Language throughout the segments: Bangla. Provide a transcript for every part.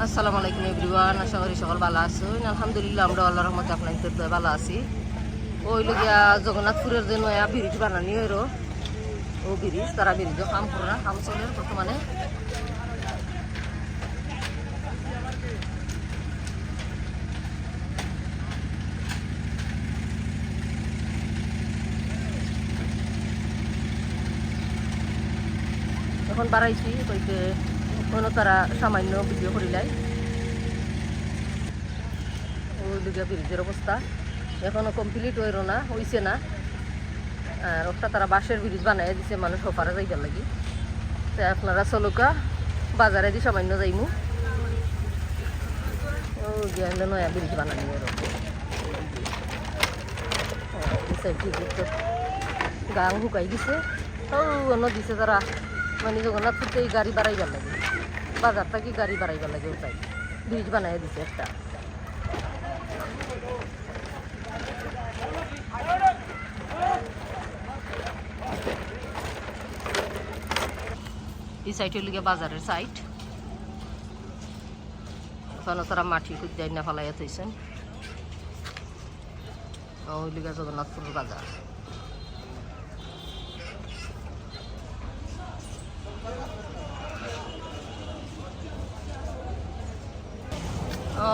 আসসালামু আলাইকুম এভরিওয়ান, আশা করি সকল ভালো আছেন। আলহামদুলিল্লাহ আমরা আল্লাহর রহমতে আপনাদের দয়া ভালো আছি। ওই লগিয়া জগন্নাথপুরের যে নয়া ব্রিজ বানানি হইরো ও ব্রিজ তারা ব্রিজ কাম করে কাম চলে বর্তমানে। এখন বাড়াইছি কইতে কোনো তারা সামান্য ভিডিও করিলাই। ওই লগিয়া ব্রিজের অবস্থা এখনো কমপ্লিট হইরো না, হইছে না। আর ওটা তারা বাঁশের ব্রিজ বানাই দিছে মানুষ ওপারে যাইবার লাগি। তো আপনারা চলুকা বাজারে দি সামান্য যাইমু। ও গিয়া নয়া ব্রিজ বানানি গাং শুকাই দিছে। ও অন্য দিছে তারা মানে জগন্নাথপুরতে গাড়ি বাড়াইবার লাগে, বাজার থাকি গাড়ি বাড়াইবার লাগে। ওটাই ব্রিজ বানাই দিছে একটা। এই সাইড হইল গিয়ে বাজারের সাইড। ওখানে তারা মাটি খুঁজাই না ফেলাইয়া থইছেন। হইল গিয়ে জগন্নাথপুরের বাজার।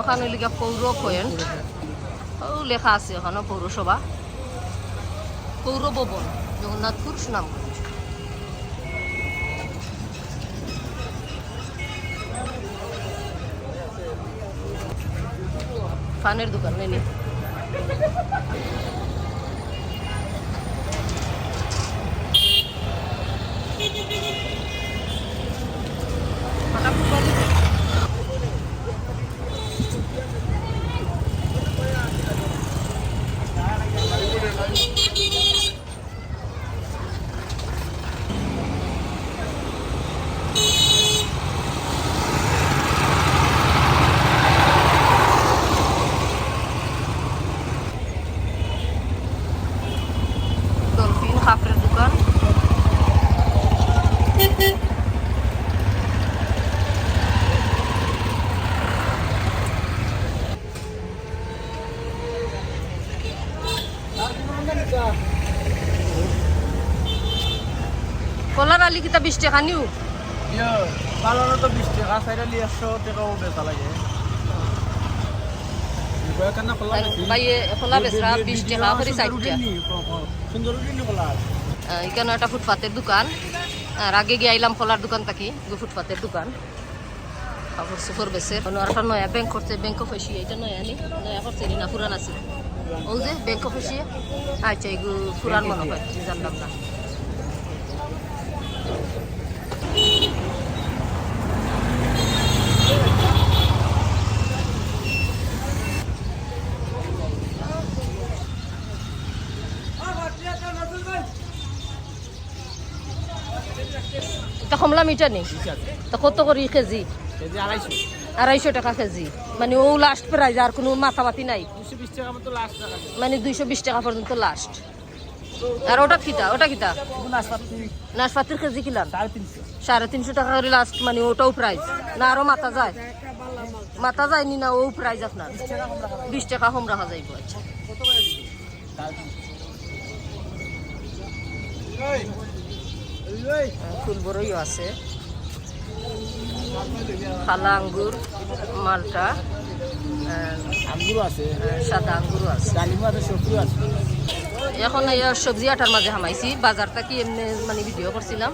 ওখানে হইল গিয়ে পৌর পয়েন্ট, ও লেখা আছে ওখানে পৌরসভা, পৌর ভবন জগন্নাথপুর সুনামগঞ্জ। পানের দোকান নেই। কাপড়ের দোকান। কলার আলি কিতা 20 টাকা নিউ পালনো তো 20 টাকা, সাইড আলি 100 টাকাও বেচা লাগে। ভাইয়ে কলা বেচরা 20 টাকা করে 60 সুন্দর কলা। এখানে একটা ফুটপাতের দোকান। আর আগে গিয়ে আইলাম কলার দোকান থাকি ফুটপাতের দোকান কাপড় সুপর বেছে। একটা নয়া ব্যাংক করছে, ব্যাংক অফ এশিয়া। এটা নয়া নি নয়া করছে না পুরান আছে ও যে ব্যাংক অফ এশিয়া। আচ্ছা এগুলো পুরান মনে হয়, জানলাম না। কমলা মিঠা নেই তা কত করি কেজি? 250 টাকা কেজি। মানে ও লাস্ট প্রাইস, আর কোনো মাথামাতি নাই। 220 টাকা মতো লাস্ট টাকা, মানে 220 টাকা পর্যন্ত লাস্ট। আর ওটা কিতা নাশপাতির কেজি কিলাম 350 টাকা করে লাস্ট। মানে ওটাও প্রাইস না আরো মাথা যায়? মাথা যায়নি না, ও প্রাইস আপনার 20 টাকা কম রাখা যাইব। আচ্ছা ফুল বড়ইও আছে, কালা আঙ্গুর, মালটা আঙ্গুর আছে, সাদা আঙ্গুরও আছে, ডালিম আছে, সবজি আছে। এখন এই সবজি আটার মাঝে হামাইছি বাজারটা কি এমনি মানে ভিডিও করছিলাম।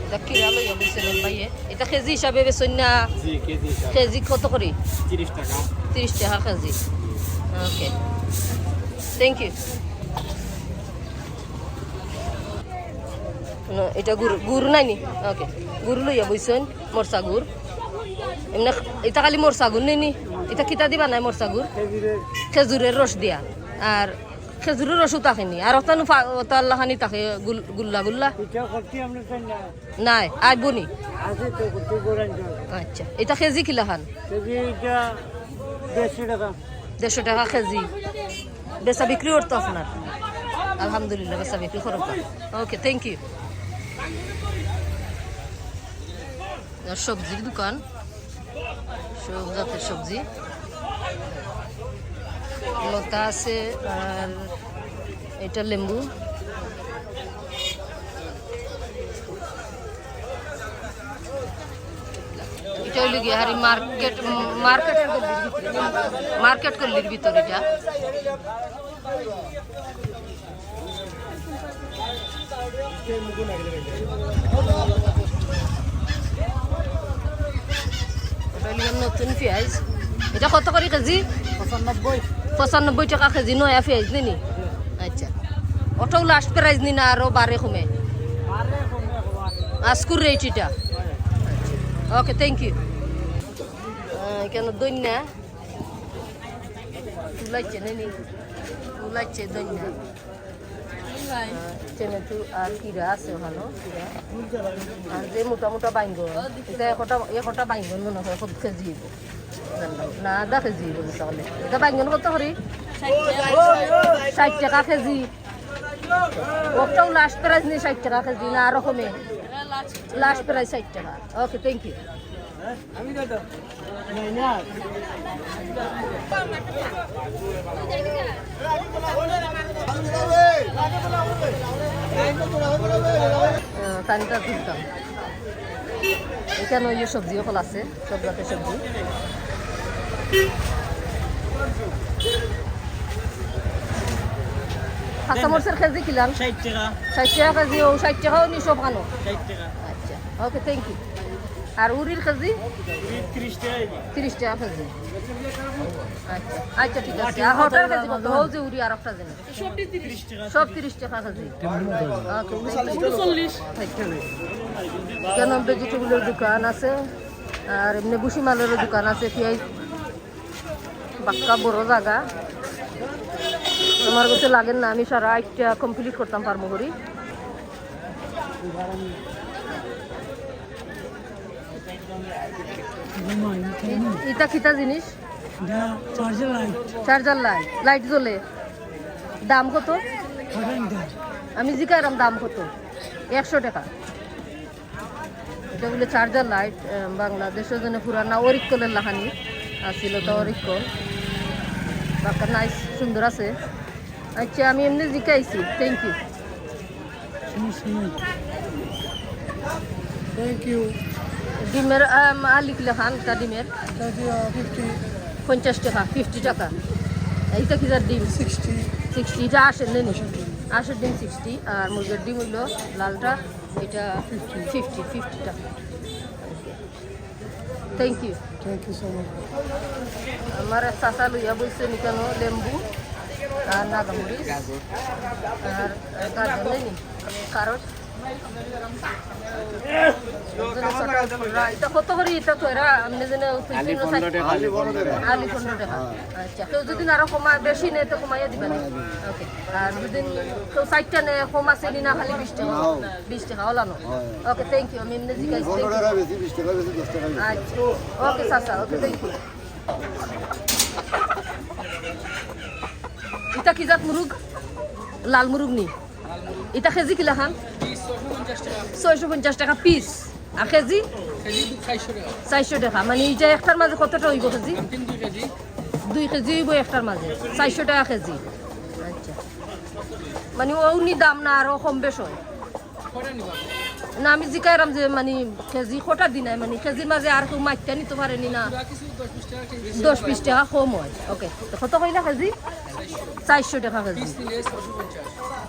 এটা কিরা লইয়া বলছিলেন ভাইয়ে, এটা কেজি হিসাবে বেচন না? কেজি কত করে? 30 টাকা। 30 টাকা কেজি। Okay thank you. এটা গুড় নাই নি? ওকে গুড় লইয়া বইছেন, মরচা গুড় এমনি। এটা খালি মরচা গুড় নেই নি? এটা কিতা দিবা নাই মরচা গুড়? খেজুরের রস দিয়া। আর খেজুরের রসও থাকেনি, আর ওতাল্লাখানি থাকে গুল্লা গুল্লা নাই আইবনি। আচ্ছা এটা কেজি কিলা খান? 150 টাকা কেজি। বেচা বিক্রি করতো আপনার? আলহামদুলিল্লাহ বেচা বিক্রি করো। Okay thank you. সবজির দোকান সব জাতের সবজি লতা আছে আর এটা লেম্বু এটা হইল গিয়ে হারি মার্কেট করলির ভিতর এটা নতুন পেঁয়াজ এটা কত করে কেজি 95 টাকা কেজি নয়া পেঁয়াজ নি আচ্ছা ওটাও লাস্ট প্রাইস নি না আরো বারে কমে আজকুর রেট এটা ওকে থ্যাংক ইউ এখানে দইনা তুলাইছে নানি তুলাইছে দইনা টমেটো আর কিরা আছে ওখানে কিরা আর যে মোটা মোটা বাইঙ্গন এটা একটা বাইঙ্গন মনে হয় কত কেজি জানলাম না আধা কেজি বলি তাহলে এটা বাইঙ্গন কত করি 60 টাকা কেজি ওটাও লাস্ট প্রাইস নেই 60 টাকা কেজি না আরো কমে লাস্ট প্রাইস 60 টাকা ওকে থ্যাংক ইউ পানিটা তুলতাম এখানে ওই সবজি ফল আছে সব জাতের সবজি কাঁচামরিচের কেজি কিলাম 60 টাকা কেজি ও 60 টাকাও নি সব খানো আচ্ছা ওকে থ্যাংক ইউ আর উড়ির কেজি 30 টাকা কেজি আচ্ছা আচ্ছা ঠিক আছে আর হটার কেজি কত হল যে উড়ি আর একটা জানি সব 30 টাকা কেজি কেন ভেজিটেবলের দোকান আছে আর এমনি বুসি মালেরও দোকান আছে পেঁয়াজ বাক্কা বড় জায়গা আমার কাছে লাগেন না আমি সারা 8টা কমপ্লিট করতাম পারবো করি এটা কিতা জিনিস চার্জার লাইট জ্বলে দাম কত আমি জিজ্ঞাসাম দাম কত 100 টাকা এটা বলে চার্জার লাইট বাংলাদেশের জন্য পুরানা অরিকলের লাহানি আসছিল তো অরিকল বাক্কা নাইস সুন্দর আছে আচ্ছা আমি এমনি জিজ্ঞাসি থ্যাংক ইউ ডিমের লিখ লেখান তা ডিমের 50 টাকা 50 টাকা এইটা কি ডিম 60 এটা আসেন নেই আসের ডিম 60 আর মুরগির ডিম হইল লালটা এটা 50 টাকা থ্যাংক ইউ সো মাচ আমার চাচা লইয়া বলছে নিকানো লেম্বু আর নাগামরিচ আর গাজর নেই কারণ এটা কত করে এটা তো এরা আপনি যেন আলি 15 টাকা আচ্ছা কেউ যদি আরো কমা বেশি নেই তো কমাইয়া দিবেন ওকে আর যদি কেউ 60টা নেই কম আছে না খালি 20 টাকা ওলানো ওকে থ্যাংক ইউ আমি এমনি জিজ্ঞাসা আচ্ছা ওকে চাচা ওকে থ্যাংক ইউ এটা কি জাত মুরগ লাল মুরগ নি এটা কেজি কিলা খান 650 টাকা পিস আর কেজি 400 টাকা মানে এইটা একটার মাঝে কতটা হইব কেজি 2 কেজি হইব একটার মাঝে 400 টাকা কেজি আচ্ছা মানে ওনি দাম না আরো কম বেশ হয় না আমি জিজ্ঞাসাম যে মানে কেজি কটা দিন মানে কেজির মাঝে আর কেউ মাইকটা নিতে পারেনি না 10-20 টাকা কম হয় ওকে তো কত কইলা কেজি 400 টাকা কেজি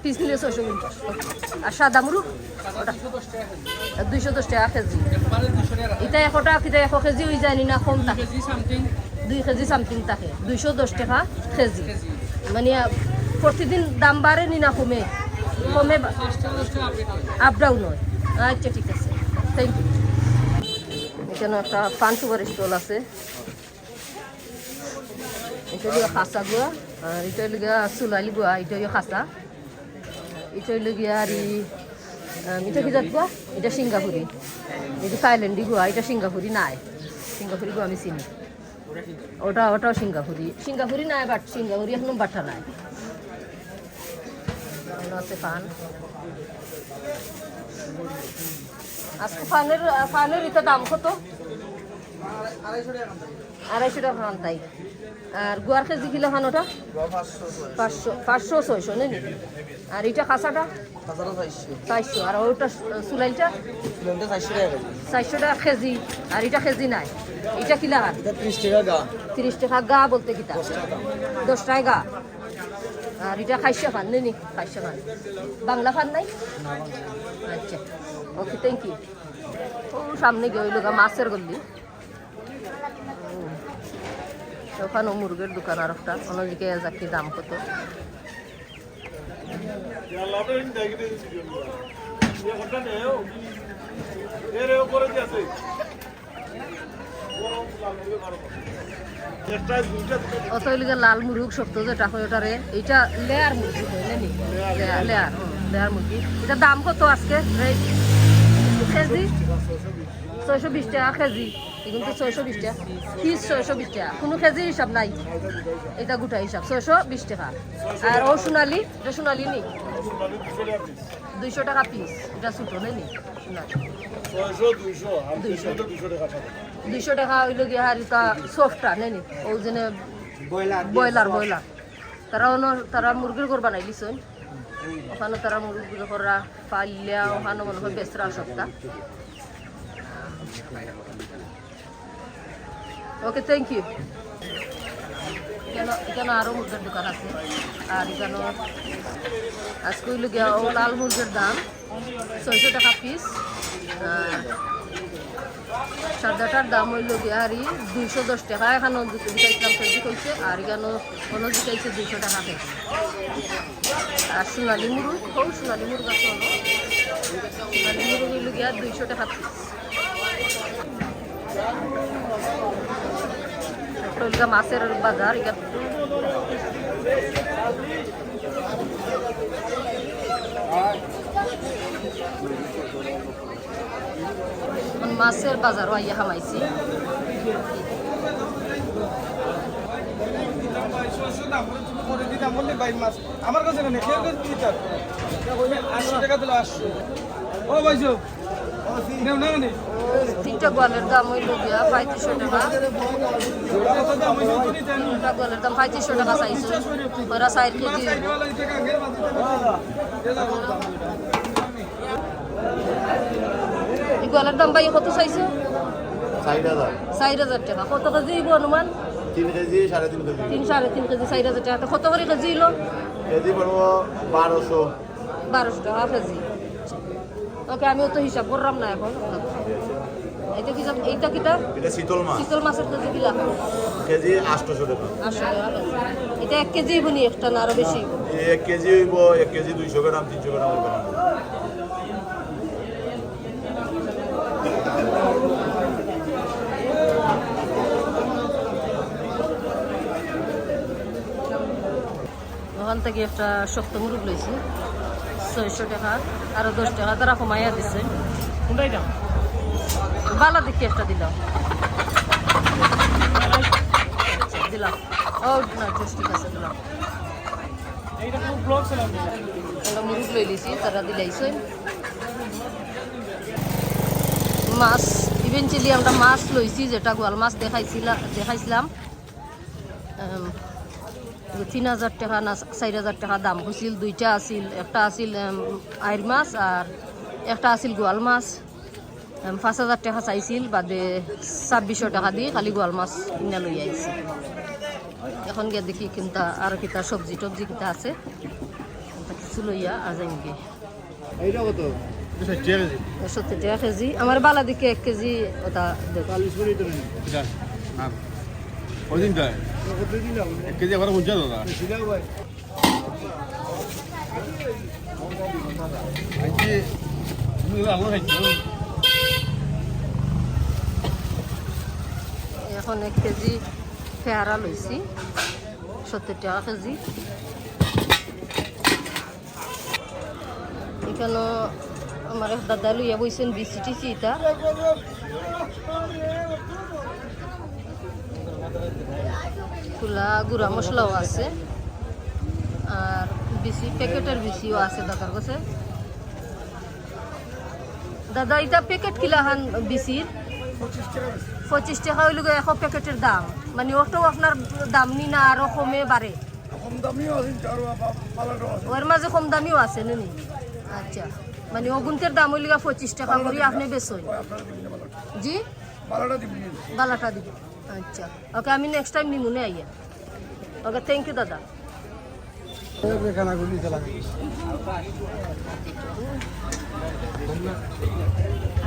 পিস নিলে 650 আর সাদা মুরগ 210 টাকা কেজি এটা 100 টাকা কিটা 100 কেজি হয়ে যায় না কম থাকে 2 কেজি সামথিং থাকে 210 টাকা কেজি মানে প্রতিদিন দাম বাড়ে নি না কমে আপ ডাউন হয় আচ্ছা ঠিক আছে থ্যাংক ইউ এখানে একটা পান সুপার স্টল আছে এটা হলো খাসা গুয়া আর এটা হলো চুলাইলি গুয়া এটা হলো খাসা এটা হলো গিয়া আর এটা কি জাত গুয়া এটা সিঙ্গাপুরি এটা থাইল্যান্ডি গুয়া এটা সিঙ্গাপুরি নাই সিঙ্গাপুরি গুয়া আমি চিনি ওটাও সিঙ্গাপুরি নাই বাট সিঙ্গাপুরি এখনো বাটা নাই আছে পান আজকে পানের এটা দাম কত 250 টাকা খান তাই আর গুয়ার কেজি কিলো খান ওটা 500 600 নেই আর এটা খাসাটা 400 আর ওটা সুলাইটা 400 টাকা কেজি আর এটা কেজি নাই এটা কিলা খান 30 টাকা গা বলতে কিতা 10 টাকা গা আর এটা খাইশা খান নেই খাইশা খান বাংলা খান নাই আচ্ছা ওকে থ্যাংক ইউ ও সামনে গিয়ে ওই লোক মাছের গল্লি ওখানে মুরগের দোকান আর একটা অন্যদিকে যাকে দাম কত অত লিগে লাল মুরগ শক্ত যেটা হয় ওটারে এইটা লেয়ার মুরগি হইলেনি লেয়ার মুরগি এটা দাম কত আজকে কেজি 620 টাকা কেজি কিন্তু 620 টাকা পিস 620 টাকা কোনো কেজির হিসাব নাই এটা গোটা হিসাব 620 টাকা আর ও সোনালি এটা সোনালি নি 200 টাকা পিস এটা ছোটো নেই নি সোনালি 200 টাকা হইল গিয়ে আর এটা সফটটা নেই নি ও যেন ব্রয়লার তারা মুরগির ঘর বানাই লিছন ওখানে তারা মুরগির ঘররা পাইলিয়া ওখানে মনে হয় বেচরা সপ্তাহ ওকে থ্যাংক ইউ এখানে আরও মুরগির দোকান আছে আর এখানে আজকে হইল গিয়া ও লাল মুরগির দাম 600 টাকা পিস আর সাদাটার দাম হইল গিয়া আর 210 টাকা এখানে জিকাইছিলাম কেজি কইছে আর এখানে কোনো জিকাইছে 200 টাকা কেজি আর সোনালি মুরগ সোনালি মুরগ আছে সোনালি মুরগ হইল গিয়া 200 টাকা পিস মাছের বাজার মাছের বাজার আইয়া হামাইছি আমার কাছে 800 টাকা দিল 800 ও ভাইজো তিনটা গোয়ালের দাম হইল গিয়া 3500 টাকা গোয়ালের দাম 3500 টাকা চাইছো ওরা 4 কেজি এই গোয়ালের দাম ভাই কত চাইছো 4000 টাকা কত কেজি হইব অনুমান 3 কেজি 3.5 কেজি 3.5 কেজি 4000 টাকা কত করে কেজি হইল কেজি পড়ব 1200 টাকা কেজি ওকে আমিও তো হিসাব করলাম না এখন এটা কি এইটা কিটা এটা শীতল মাছের কেজি কিলা কেজি 800 টাকা 800 টাকা এটা 1 কেজি বনি একটা না আরো বেশি 1 কেজি হইব 1 কেজি 200 গ্রাম 300 গ্রাম হইব ওখান থেকে একটা শক্ত মুরগ লইছি 600 টাকা আরো 10 টাকা তারা কমাইয়া দিচ্ছে কোনটাই দাম ভালো দেখি একটা দিলাম ও না ঠিক আছে দিলাম মুরগ লই লিছি তারা দিলাইছে মাছ ইভেন্চুয়ালি আমরা মাছ লইছি যেটা গোয়াল মাছ দেখাইছিলাম 3000 টাকা না 4000 টাকা দাম হয়েছিল দুইটা আছিল একটা আছিল আইর মাছ আর একটা আছিল গোয়াল মাছ 5000 টাকা চাইছিল বাদে 2600 টাকা দিয়ে খালি গোয়াল মাছ কিনা লই আইছি এখন গিয়ে দেখি কিন্তু আর কিতা সবজি টবজি কিতা আছে কিছু লইয়া আজ আনগে এইটা কত 70 টাকা কেজি আমার বালা দিকে 1 কেজি ওটা 40 মিনিট না না ওদিন যায় কত দিলাম 1 কেজি আবার বুঝা দাদা দিলাও ভাই আইছি তুমি আলো খাইছো এখন 1 কেজি পেয়ারা লইছি 70 টাকা কেজি এখানে আমার দাদা লইয়া বইছেন বিসিটিসি এটা খোলা গুঁড়া মশলাও আছে আর বিসি প্যাকেটের বিসিও আছে দাদার কাছে দাদা এটা প্যাকেট কিলা হান বিসির 25 টাকা হইল এক প্যাকেটের দাম মানে ওটাও আপনার দাম নি না আরো কমে বাড়ে ওর মাঝে কম দামিও আছে নি আচ্ছা মানে অগুন্তের দাম হইল 25 টাকা করে আপনি বেচুন জি বালাটা দিব আচ্ছা ওকে আমি নেক্সট টাইম নিমুনে আইয়া ওকে থ্যাংক ইউ দাদা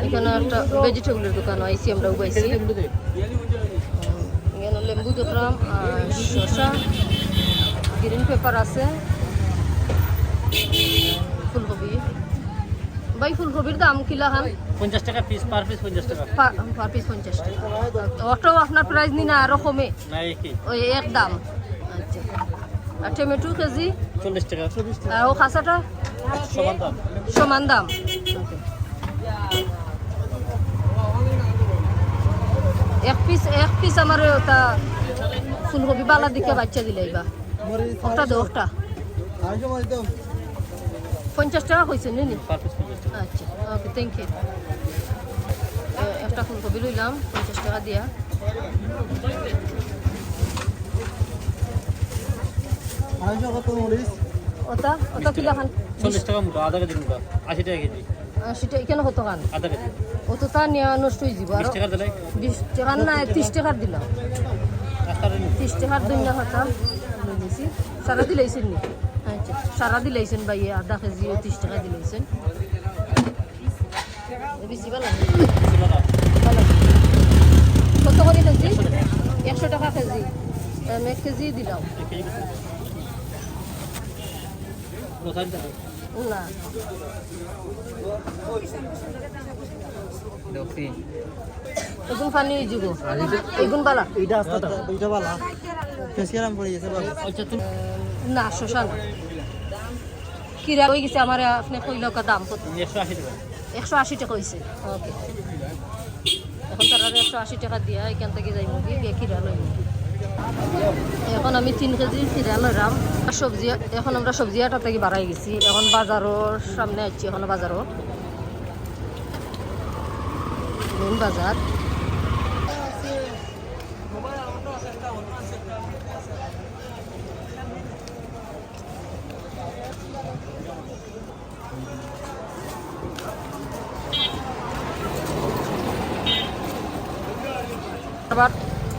এখানে একটা ভেজিটেবলের দোকান আইসি আমরা উবাইছি এখানে লেম্বু দেখলাম আর শসা গ্রিন পেপার আছে ফুলকপি ভাই ফুলকপির দাম কিলা খান 50 টাকা পিস পার পিস 50 টাকা পার পিস 50 টাকা ওটাও আপনার প্রাইস নি না আরো কমে না একই ওই এক দাম আচ্ছা আর টমেটো কেজি 40 টাকা আর ও খাসাটা সমান দাম সমান দাম এক পিস আমার ওটা ফুলকপি বালা দিকে বাচ্চা দিলাই বা ওটা দে ওটা 50 টাকা হয়েছে নি পার পিস 50 টাকা আচ্ছা ওকে থ্যাংক ইউ একটা ফুলকপি লইলাম 50 টাকা দিয়া ওটা ওটা কিলা খান 40 টাকা মুঠা আধা কেজি মুঠা 80 টাকা কেজি সেটা এখানে কত খান আধা কেজি অত তা নিয়ে নষ্ট হয়ে যাব আর 20 টাকা দিলাই 20 টাকা না 30 টাকার দিলাম রাস্তার 30 টাকার দিন না হতা দিয়েছি সারা দিলাইছেন নি আচ্ছা সারা দিলাইছেন ভাই আধা কেজি 30 টাকা দিলাইছেন বেশি ভালো ভালো কত করে কেজি 100 টাকা কেজি আমি 1 কেজি দিলাম না এগুন পানি দিব এগুন বালা এইটা ভালো ফেসিয়ালাম পড়ে গেছে বাবা আচ্ছা তুমি না শশা না কিরা হয়ে গেছে আমার আপনি কইলো কা দাম কত 180 টাকা 180 টাকা হইছে ওকে এখন তারা 180 টাকা দিয়া এখান থেকে যাই মুগি গিয়ে কিরা লই এখন আমি 3 কেজি কিরা লইলাম সবজি এখন আমরা সবজি আটা থেকে বাড়াই গেছি এখন বাজারের সামনে আছি এখন বাজারও মেন বাজার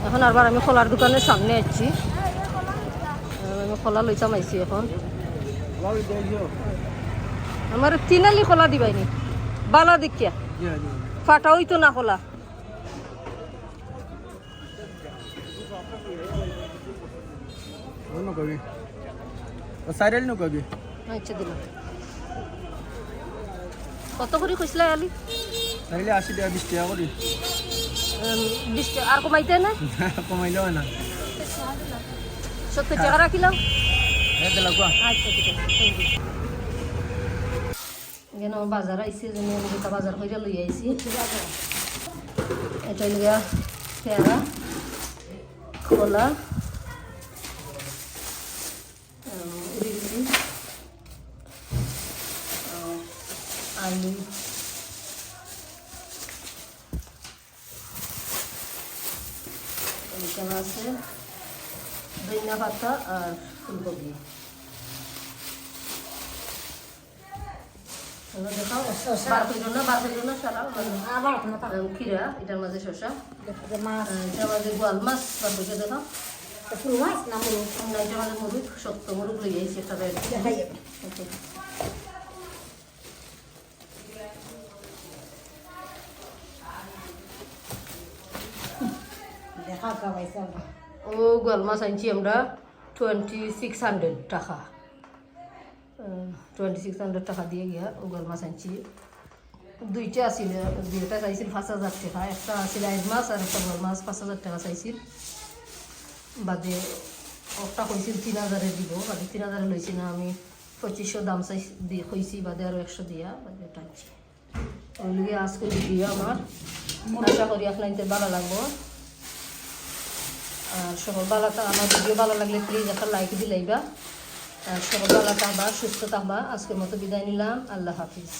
এখন আবার আমি খোলার দোকানের সামনে আছি আমি খোলা লইতাম আইছি এখন আমার 3 আলি খোলা দিবাইনি বালা দেখিয়া ফাটা হইতো না খোলা সাইরাল নকবি আচ্ছা দিলাম কত করে কইছিলা আলি তাইলে 80 টাকা 20 টাকা করি 20 টাকা আর কমাইতে না কমাইলো না 70 টাকা রাখিলাম এটা লাগবা আচ্ছা ঠিক আছে থ্যাংক ইউ যেন বাজার আইসি যেন আমি যেটা বাজার করে লই আইসি এটা লিগা পেয়ারা কলা আলু এখানে আছে ধনিয়া পাতা আর ফুলকপি দেখাও বার করে না সারা খিরা এটার মাঝে শসা এটার মাঝে গোয়াল মাছ বার করে দেখাও না এটার মাঝে মুরুখ শক্ত মুরুখ লই যাইছি একটা ও গোয়াল মাছ আনছি আমরা 2600 টাকা 2600 টাকা দিয়ে গিয়া ও গোয়াল মাছ আনছি দুইটা আছিল দুইটা চাইছিল 5000 টাকা একটা আছিল আইজ মাছ আর একটা গোয়াল মাছ 5000 টাকা চাইছিল বাদে একটা কইছিল 3000 দিব বাদে 3000 লইছি না আমি 2500 দাম চাই দিয়ে কইছি বাদে আরো 100 দিয়া বাদে টানছি ওই লগে আজকে ভিডিও আমার আশা করি আপনাদের ভালো লাগবে আর সকল ভালোটা আমার ভিডিও ভালো লাগলে প্লিজ একটা লাইক দিলাইবা আর সকল ভালো থাকবা সুস্থ থাকবা আজকের মতো বিদায় নিলাম আল্লাহ হাফিজ।